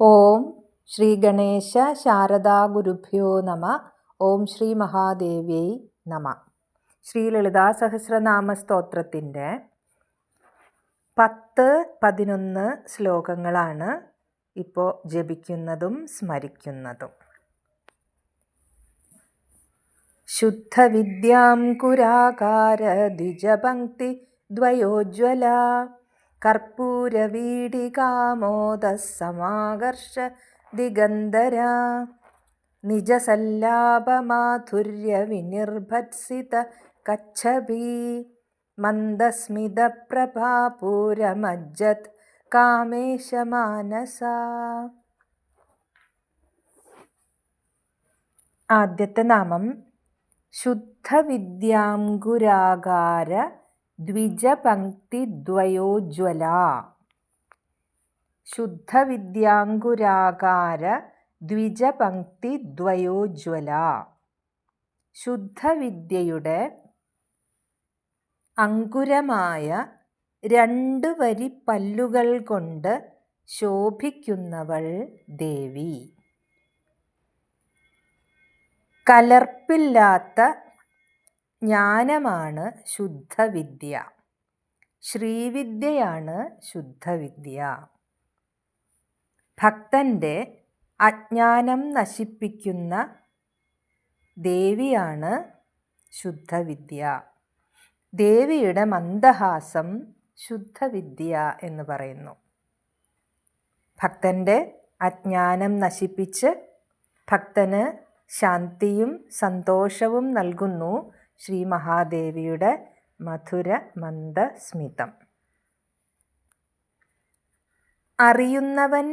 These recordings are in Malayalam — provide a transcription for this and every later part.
ഓം ശ്രീ ഗണേശ ശാരദാ ഗുരുഭ്യോ നമ. ഓം ശ്രീ മഹാദേവ്യൈ നമ. ശ്രീ ലളിതാ സഹസ്രനാമ സ്തോത്രത്തിൻ്റെ 10-11 ശ്ലോകങ്ങളാണ് ഇപ്പോൾ ജപിക്കുന്നതും സ്മരിക്കുന്നതും. ശുദ്ധവിദ്യാം കുരാകാര ദ്വിജപംക്തി ദ്വയോജ്വല കർപ്പൂരവീടികാമോദസമാകർഷ ദിഗന്ധര നിജസല്ലാപമാധുര്യ വിനിർഭത്സിത കച്ഛഭി മന്ദസ്മിതപ്രഭാപൂരമജ്ജത് കാമേശമാനസ. ആദ്യത്തെ നാമം ശുദ്ധവിദ്യാംകുരാകാര ദ്വിജപംക്തിദ്വയോജ്വല. ശുദ്ധവിദ്യാംകുരാകാര ദ്വിജപംക്തിദ്വയോജ്വല. ശുദ്ധവിദ്യയുടെ അങ്കുരമായ 2 വരി പല്ലുകൾ കൊണ്ട് ശോഭിക്കുന്നവൾ ദേവി. കലർപ്പില്ലാത്ത ജ്ഞാനമാണ് ശുദ്ധവിദ്യ. ശ്രീവിദ്യയാണ് ശുദ്ധവിദ്യ. ഭക്തൻ്റെ അജ്ഞാനം നശിപ്പിക്കുന്ന ദേവിയാണ് ശുദ്ധവിദ്യ. ദേവിയുടെ മന്ദഹാസം ശുദ്ധവിദ്യ എന്ന് പറയുന്നു. ഭക്തൻ്റെ അജ്ഞാനം നശിപ്പിച്ച് ഭക്തന് ശാന്തിയും സന്തോഷവും നൽകുന്നു ശ്രീ മഹാദേവിയുടെ മധുര മന്ദസ്മിതം. അറിയുന്നവൻ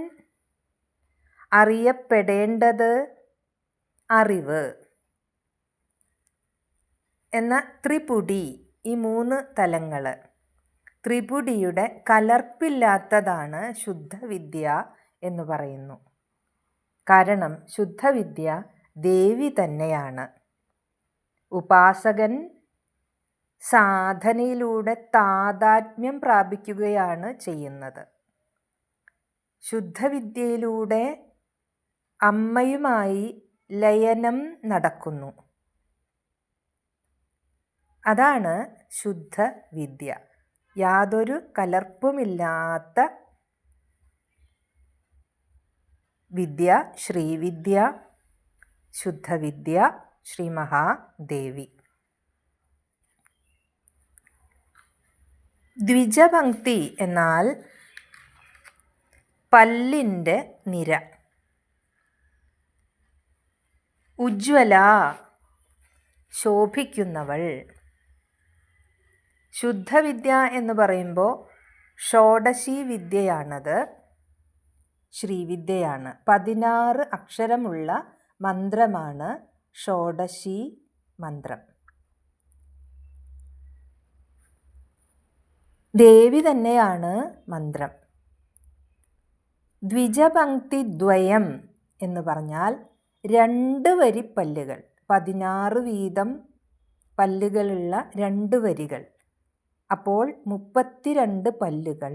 അറിയപ്പെടേണ്ടത് അറിവ് എന്ന ത്രിപുടി, ഈ 3 തലങ്ങൾ, ത്രിപുടിയുടെ കലർപ്പില്ലാത്തതാണ് ശുദ്ധവിദ്യ എന്ന് പറയുന്നു. കാരണം ശുദ്ധവിദ്യ ദേവി തന്നെയാണ്. ഉപാസകൻ സാധനയിലൂടെ താദാത്മ്യം പ്രാപിക്കുകയാണ് ചെയ്യുന്നത്. ശുദ്ധവിദ്യയിലൂടെ അമ്മയുമായി ലയനം നടക്കുന്നു. അതാണ് ശുദ്ധവിദ്യ. യാതൊരു കലർപ്പുമില്ലാത്ത വിദ്യ ശ്രീവിദ്യ, ശുദ്ധവിദ്യ, ശ്രീ മഹാദേവി. ദ്വിജപംക്തി എന്നാൽ പല്ലിൻ്റെ നിര. ഉജ്ജ്വല ശോഭിക്കുന്നവൾ. ശുദ്ധവിദ്യ എന്ന് പറയുമ്പോൾ ഷോഡശി വിദ്യയാണത്, ശ്രീവിദ്യയാണ്. 16 അക്ഷരമുള്ള മന്ത്രമാണ് ഷോഡശി മന്ത്രം. ദേവി തന്നെയാണ് മന്ത്രം. ദ്വിജപംക്തിദ്വയം എന്ന് പറഞ്ഞാൽ 2 വരി പല്ലുകൾ, 16 വീതം പല്ലുകളുള്ള 2 വരികൾ. അപ്പോൾ 32 പല്ലുകൾ.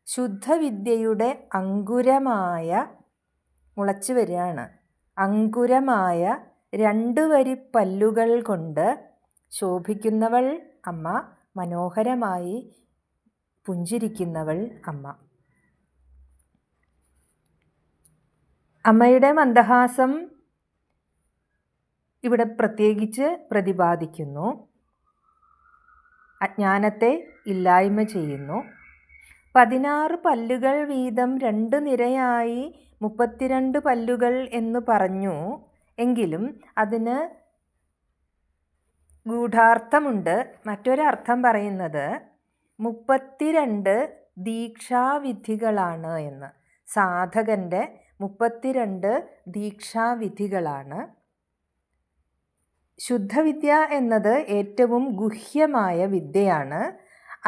ശുദ്ധവിദ്യയുടെ അങ്കുരമായ, മുളച്ചു വരികയാണ്, അങ്കുരമായ 2 വരി പല്ലുകൾ കൊണ്ട് ശോഭിക്കുന്നവൾ അമ്മ, മനോഹരമായി പുഞ്ചിരിക്കുന്നവൾ അമ്മ. അമ്മയുടെ മന്ദഹാസം ഇവിടെ പ്രത്യേകിച്ച് പ്രതിപാദിക്കുന്നു. അജ്ഞാനത്തെ ഇല്ലായ്മ ചെയ്യുന്നു. 16 പല്ലുകൾ വീതം 2 നിരയായി 32 പല്ലുകൾ എന്ന് പറഞ്ഞു. എങ്കിലും അതിന് ഗൂഢാർത്ഥമുണ്ട്. മറ്റൊരർത്ഥം പറയുന്നത് 32 ദീക്ഷാവിധികളാണ് എന്ന്. സാധകൻ്റെ 32 ദീക്ഷാവിധികളാണ്. ശുദ്ധവിദ്യ എന്നത് ഏറ്റവും ഗുഹ്യമായ വിദ്യയാണ്.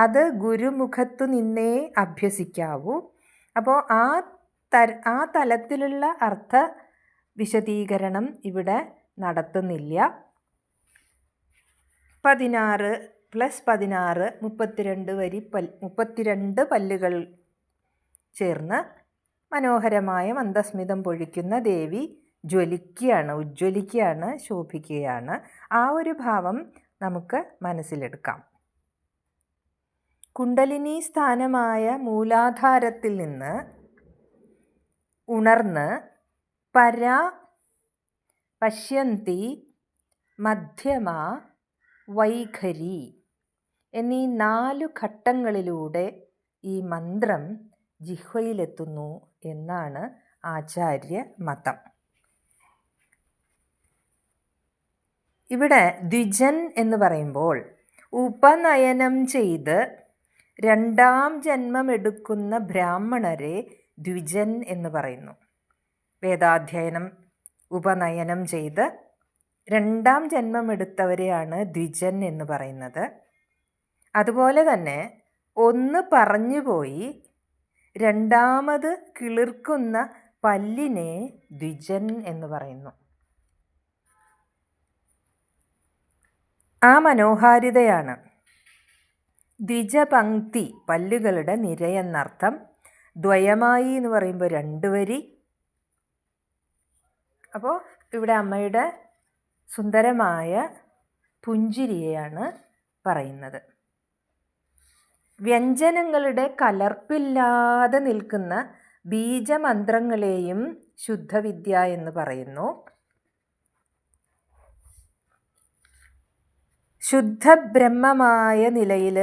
അത് ഗുരുമുഖത്തു നിന്നേ അഭ്യസിക്കാവൂ. അപ്പോൾ ആ തലത്തിലുള്ള അർത്ഥ വിശദീകരണം ഇവിടെ നടത്തുന്നില്ല. 16 + 16 32 വരി 32 പല്ലുകൾ ചേർന്ന് മനോഹരമായ മന്ദസ്മിതം പൊഴിക്കുന്ന ദേവി ഉജ്ജ്വലിക്കുകയാണ്, ശോഭിക്കുകയാണ്. ആ ഒരു ഭാവം നമുക്ക് മനസ്സിലെടുക്കാം. കുണ്ടലിനി സ്ഥാനമായ മൂലാധാരത്തിൽ നിന്ന് ഉണർന്ന് പരാ, പശ്യന്തി, മധ്യമ, വൈഖരി എന്നീ 4 ഘട്ടങ്ങളിലൂടെ ഈ മന്ത്രം ജിഹ്വയിലെത്തുന്നു എന്നാണ് ആചാര്യ മതം. ഇവിടെ ദ്വിജൻ എന്ന് പറയുമ്പോൾ ഉപനയനം ചെയ്ത് 2ാം ജന്മമെടുക്കുന്ന ബ്രാഹ്മണരെ ദ്വിജൻ എന്ന് പറയുന്നു. വേദാധ്യയനം ഉപനയനം ചെയ്ത് 2ാം ജന്മമെടുത്തവരെയാണ് ദ്വിജൻ എന്ന് പറയുന്നത്. അതുപോലെ തന്നെ ഒന്ന് പറഞ്ഞുപോയി 2ാമത് കിളിർക്കുന്ന പല്ലിനെ ദ്വിജൻ എന്ന് പറയുന്നു. ആ മനോഹാരിതയാണ് ദ്വിജപംക്തി, പല്ലുകളുടെ നിരയെന്നർത്ഥം. ദ്വയമായി എന്ന് പറയുമ്പോൾ 2 വരി. അപ്പോൾ ഇവിടെ അമ്മയുടെ സുന്ദരമായ പുഞ്ചിരിയെയാണ് പറയുന്നത്. വ്യഞ്ജനങ്ങളുടെ കലർപ്പില്ലാതെ നിൽക്കുന്ന ബീജമന്ത്രങ്ങളെയും ശുദ്ധവിദ്യ എന്ന് പറയുന്നു. ശുദ്ധബ്രഹ്മമായ നിലയിൽ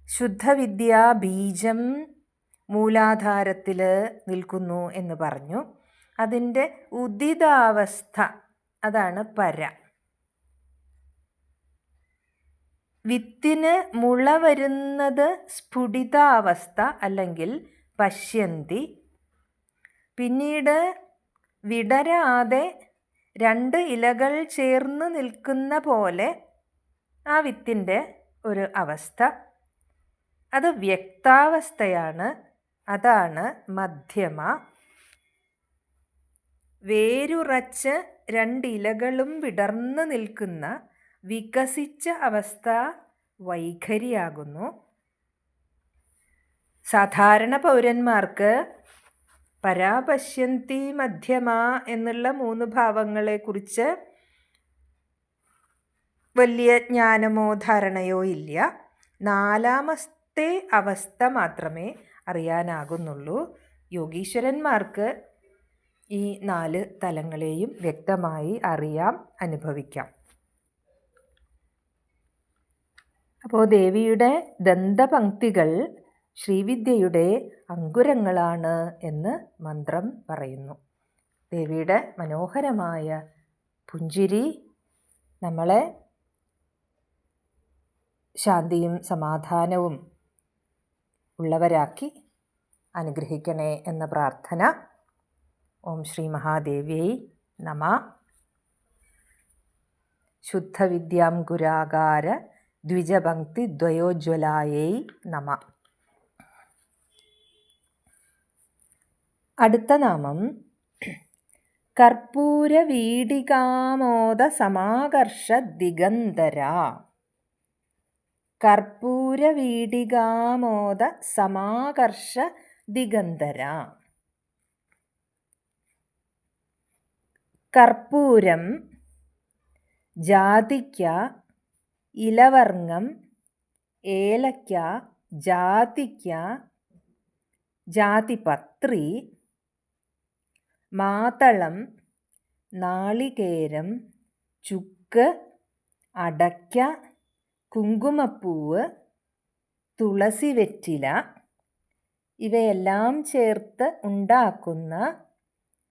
ശുദ്ധവിദ്യാ ബീജം മൂലാധാരത്തിൽ നിൽക്കുന്നു എന്ന് പറഞ്ഞു. അതിൻ്റെ ഉദിതാവസ്ഥ, അതാണ് പര. വിത്തിന് മുള വരുന്നത് സ്ഫുടിതാവസ്ഥ അല്ലെങ്കിൽ പശ്യന്തി. പിന്നീട് വിടരാതെ 2 ഇലകൾ ചേർന്ന് നിൽക്കുന്ന പോലെ ആ വിത്തിൻ്റെ ഒരു അവസ്ഥ, അത് വ്യക്താവസ്ഥയാണ്. അതാണ് മധ്യമ. വേരുറച്ച് 2 ഇലകളും വിടർന്ന് നിൽക്കുന്ന വികസിച്ച അവസ്ഥ വൈഖരിയാകുന്നു. സാധാരണ പൗരന്മാർക്ക് പരാപശ്യന്തി, മധ്യമ എന്നുള്ള 3 ഭാവങ്ങളെക്കുറിച്ച് വലിയ ജ്ഞാനമോ ധാരണയോ ഇല്ല. 4ാമത്തെ അവസ്ഥ മാത്രമേ അറിയാനാകുന്നുള്ളൂ. യോഗീശ്വരന്മാർക്ക് ഈ 4 തലങ്ങളെയും വ്യക്തമായി അറിയാം, അനുഭവിക്കാം. അപ്പോൾ ദേവിയുടെ ദന്തപംക്തികൾ ശ്രീവിദ്യയുടെ അങ്കുരങ്ങളാണ് എന്ന് മന്ത്രം പറയുന്നു. ദേവിയുടെ മനോഹരമായ പുഞ്ചിരി നമ്മളെ ശാന്തിയും സമാധാനവും ഉള്ളവരാക്കി അനുഗ്രഹിക്കണേ എന്ന പ്രാർത്ഥന. ഓം ശ്രീ മഹാദേവ്യൈ നമഃ. ശുദ്ധവിദ്യാംകുരാകാര ദ്വിജപംക്തി ദ്വയോജ്വലായൈ നമഃ. അടുത്ത നാമം കർപ്പൂരവീടികാമോദ സമാകർഷ ദിഗന്ധര. കർപ്പൂരവീടികാമോദ സമാകർഷ ദിഗന്ധര. കർപ്പൂരം, ജാതിക്ക, ഇലവർങ്ങം, ഏലക്ക, ജാതിക്ക, ജാതിപത്രി, മാതളം, നാളികേരം, ചുക്ക്, അടയ്ക്ക, കുങ്കുമപ്പൂവ്, തുളസി വെറ്റില ഇവയെല്ലാം ചേർത്ത് ഉണ്ടാക്കുന്ന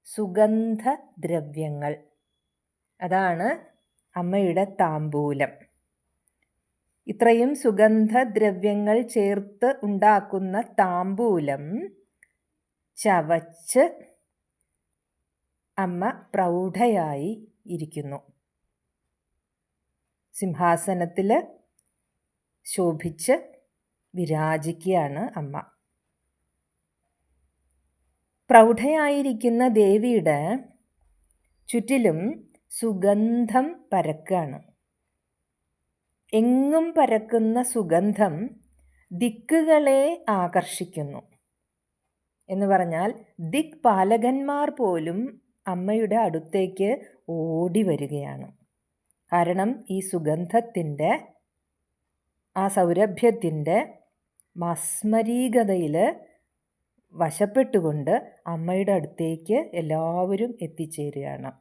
സുഗന്ധദ്രവ്യങ്ങൾ, അതാണ് അമ്മയുടെ താംബൂലം. ഇത്രയും സുഗന്ധദ്രവ്യങ്ങൾ ചേർത്ത് ഉണ്ടാക്കുന്ന താംബൂലം ചവച്ച് അമ്മ പ്രൗഢയായി ഇരിക്കുന്നു. സിംഹാസനത്തിൽ ശോഭിച്ച് വിരാജിക്കുകയാണ് അമ്മ. പ്രൗഢയായിരിക്കുന്ന ദേവിയുടെ ചുറ്റിലും സുഗന്ധം പരക്കുകയാണ്. എങ്ങും പരക്കുന്ന സുഗന്ധം ദിക്കുകളെ ആകർഷിക്കുന്നു. എന്ന് പറഞ്ഞാൽ ദിക്പാലകന്മാർ പോലും അമ്മയുടെ അടുത്തേക്ക് ഓടി വരികയാണ്. കാരണം ഈ സുഗന്ധത്തിൻ്റെ, ആ സൗരഭ്യത്തിൻ്റെ മാസ്മരീകതയിൽ വശപ്പെട്ടുകൊണ്ട് അമ്മയുടെ അടുത്തേക്ക് എല്ലാവരും എത്തിച്ചേരുകയാണ്.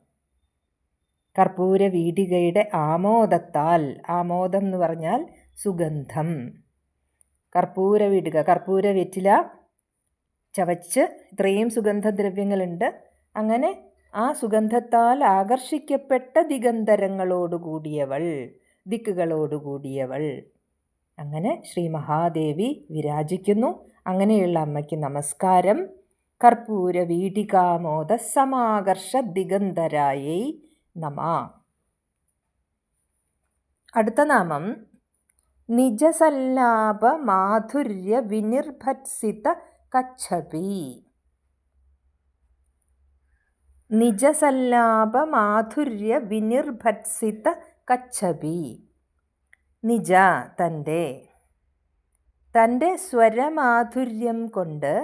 കർപ്പൂര വീടികയുടെ ആമോദത്താൽ, ആമോദം എന്ന് പറഞ്ഞാൽ സുഗന്ധം, കർപ്പൂര വീടിക, കർപ്പൂര വെറ്റില ചവച്ച് ഇത്രയും സുഗന്ധദ്രവ്യങ്ങളുണ്ട്. അങ്ങനെ ആ സുഗന്ധത്താൽ ആകർഷിക്കപ്പെട്ട ദിഗന്ധരങ്ങളോടുകൂടിയവൾ, ദിക്കുകളോടുകൂടിയവൾ, അങ്ങനെ ശ്രീ മഹാദേവി വിരാജിക്കുന്നു. അങ്ങനെയുള്ള അമ്മയ്ക്ക് നമസ്കാരം. കർപ്പൂര വീടികാമോദ സമാകർഷ ദിഗന്ധരായൈ നമ. അടുത്ത നാമം നിജസല്ലാപ മാധുര്യ വിനിർഭത്സിത കച്ഛപി. നിജസല്ലാപ മാധുര്യ വിനിർഭത്സിത കച്ഛപി. നിജ തൻ്റെ സ്വരമാധുര്യം കൊണ്ട്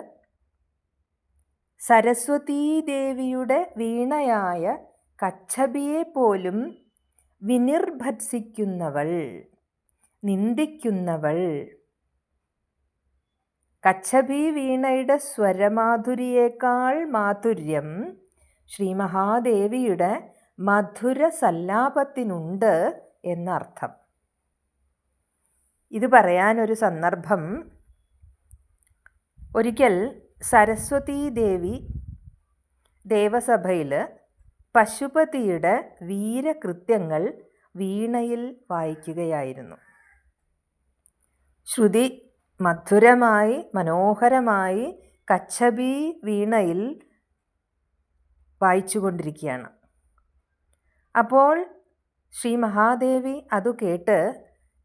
സരസ്വതീദേവിയുടെ വീണയായ കച്ഛപിയെ പോലും വിനിർഭത്സിക്കുന്നവൾ, നിന്ദിക്കുന്നവൾ. കച്ഛപി വീണയുടെ സ്വരമാധുരിയേക്കാൾ മാധുര്യം ശ്രീ മഹാദേവിയുടെ മധുര സല്ലാപത്തിനുണ്ട് എന്നർത്ഥം. ഇത് പറയാനൊരു സന്ദർഭം, ഒരിക്കൽ സരസ്വതീദേവി ദേവസഭയിൽ പശുപതിയുടെ വീരകൃത്യങ്ങൾ വീണയിൽ വായിക്കുകയായിരുന്നു. ശ്രുതി മധുരമായി മനോഹരമായി കച്ഛപി വീണയിൽ വായിച്ചുകൊണ്ടിരിക്കുകയാണ്. അപ്പോൾ ശ്രീ മഹാദേവി അതു കേട്ട്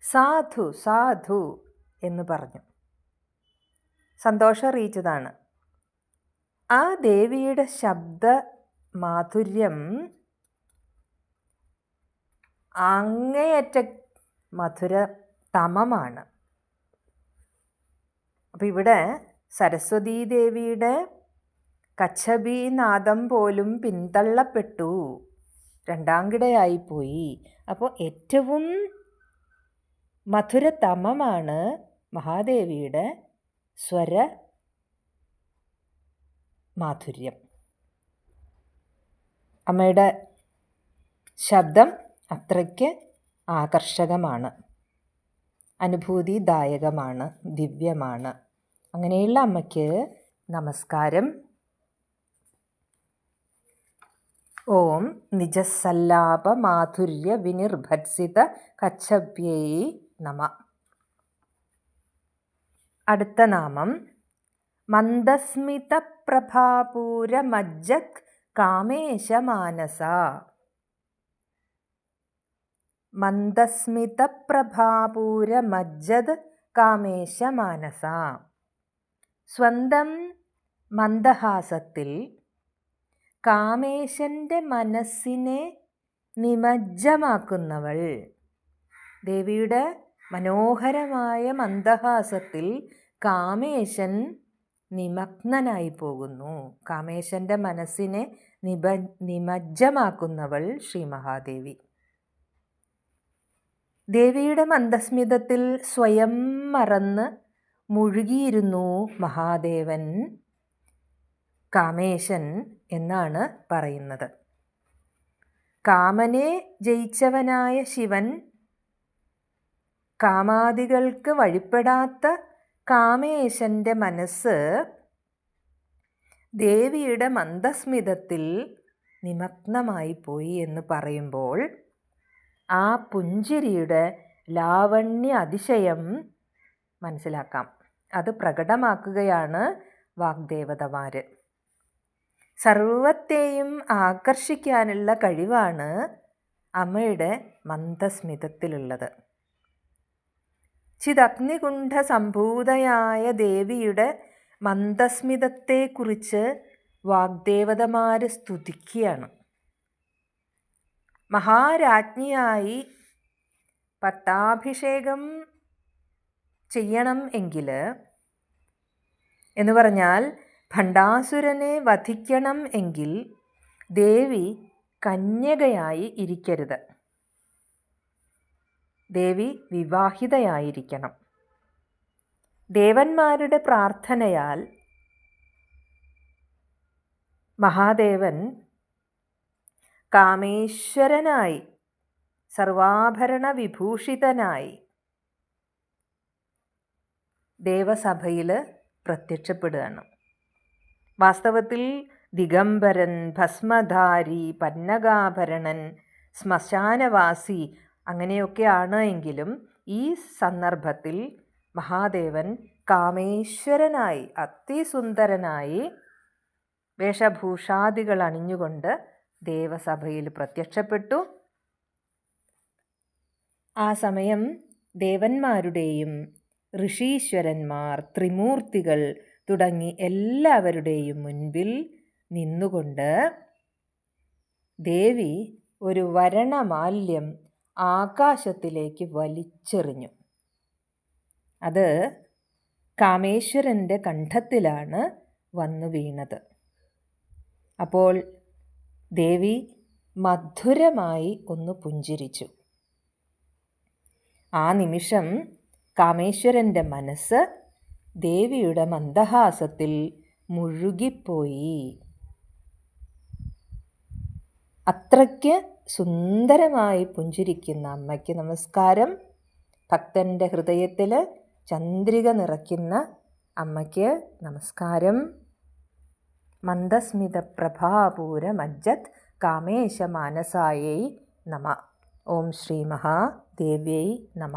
സാധു സാധു എന്ന് പറഞ്ഞു. സന്തോഷം അറിയിച്ചതാണ്. ആ ദേവിയുടെ ശബ്ദ മാധുര്യം അങ്ങേയറ്റ മധുര തമമാണ്. അപ്പം ഇവിടെ സരസ്വതീദേവിയുടെ കച്ഛപി നാദം പോലും പിന്തള്ളപ്പെട്ടു, രണ്ടാംകിടയായിപ്പോയി. അപ്പോൾ ഏറ്റവും മധുരതമമാണ് മഹാദേവിയുടെ സ്വര മാധുര്യം. അമ്മയുടെ ശബ്ദം അത്രയ്ക്ക് ആകർഷകമാണ്, അനുഭൂതിദായകമാണ്, ദിവ്യമാണ്. അങ്ങനെയുള്ള അമ്മയ്ക്ക് നമസ്കാരം. ഓം നിജസല്ലാപ മാധുര്യ വിനിർഭത്സിത കച്ഛപ്യൈ നമ. അടുത്ത നാമം മന്ദസ്മിത പ്രഭാപൂര മജ്ജത് കാമേശമാനസ. മന്ദസ്മിത പ്രഭാപൂര മജ്ജത് കാമേശമാനസ. സ്വന്തം മന്ദഹാസത്തിൽ കാമേശൻ്റെ മനസ്സിനെ നിമജ്ജമാക്കുന്നവൾ. ദേവിയുടെ മനോഹരമായ മന്ദഹാസത്തിൽ കാമേശൻ നിമഗ്നനായി പോകുന്നു. കാമേശൻ്റെ മനസ്സിനെ നിമജ്ജമാക്കുന്നവൾ ശ്രീ മഹാദേവി. ദേവിയുടെ മന്ദസ്മിതത്തിൽ സ്വയം മറന്ന് മുഴുകിയിരുന്നു മഹാദേവൻ, കാമേശൻ എന്നാണ് പറയുന്നത്. കാമനെ ജയിച്ചവനായ ശിവൻ കാമാദികൾക്ക് വഴിപ്പെടാത്ത കാമേശൻ്റെ മനസ്സ് ദേവിയുടെ മന്ദസ്മിതത്തിൽ നിമഗ്നമായി പോയി എന്ന് പറയുമ്പോൾ ആ പുഞ്ചിരിയുടെ ലാവണ്യ അതിശയം മനസ്സിലാക്കാം. അത് പ്രകടമാക്കുകയാണ് വാഗ്ദേവതമാർ. സർവത്തെയും ആകർഷിക്കാനുള്ള കഴിവാണ് അമ്മയുടെ മന്ദസ്മിതത്തിലുള്ളത്. ചിദഗ്നികുണ്ഠ സംഭൂതയായ ദേവിയുടെ മന്ദസ്മിതത്തെക്കുറിച്ച് വാഗ്ദേവതമാർ സ്തുതിക്കുകയാണ്. മഹാരാജ്ഞിയായി പട്ടാഭിഷേകം ചെയ്യണം എങ്കിൽ എന്ന് പറഞ്ഞാൽ ഭണ്ഡാസുരനെ വധിക്കണം എങ്കിൽ ദേവി കന്യകയായി ഇരിക്കരുത്. ദേവി വിവാഹിതയായിരിക്കണം. ദേവന്മാരുടെ പ്രാർത്ഥനയാൽ മഹാദേവൻ കാമേശ്വരനായി സർവാഭരണ വിഭൂഷിതനായി ദേവസഭയിൽ പ്രത്യക്ഷപ്പെടുകയാണ്. വാസ്തവത്തിൽ ദിഗംബരൻ, ഭസ്മധാരി, പന്നകാഭരണൻ, ശ്മശാനവാസി അങ്ങനെയൊക്കെയാണ് എങ്കിലും ഈ സന്ദർഭത്തിൽ മഹാദേവൻ കാമേശ്വരനായി അതിസുന്ദരനായി വേഷഭൂഷാദികൾ അണിഞ്ഞുകൊണ്ട് ദേവസഭയിൽ പ്രത്യക്ഷപ്പെട്ടു. ആ സമയം ദേവന്മാരുടെയും ഋഷീശ്വരന്മാർ, ത്രിമൂർത്തികൾ തുടങ്ങി എല്ലാവരുടെയും മുൻപിൽ നിന്നുകൊണ്ട് ദേവി ഒരു വരണമാല്യം ആകാശത്തിലേക്ക് വലിച്ചെറിഞ്ഞു. അത് കാമേശ്വരൻ്റെ കണ്ഠത്തിലാണ് വന്നു വീണത്. അപ്പോൾ ദേവി മധുരമായി ഒന്ന് പുഞ്ചിരിച്ചു. ആ നിമിഷം കാമേശ്വരൻ്റെ മനസ്സ് ദേവിയുടെ മന്ദഹാസത്തിൽ മുഴുകിപ്പോയി. അത്രയ്ക്ക് സുന്ദരമായി പുഞ്ചിരിക്കുന്ന അമ്മയ്ക്ക് നമസ്കാരം. ഭക്തൻ്റെ ഹൃദയത്തിൽ ചന്ദ്രിക നിറയ്ക്കുന്ന അമ്മയ്ക്ക് നമസ്കാരം. മന്ദസ്മിത പ്രഭാപൂര മജ്ജത് കാമേശ മാനസായൈ നമ. ഓം ശ്രീ മഹാദേവ്യൈ നമ.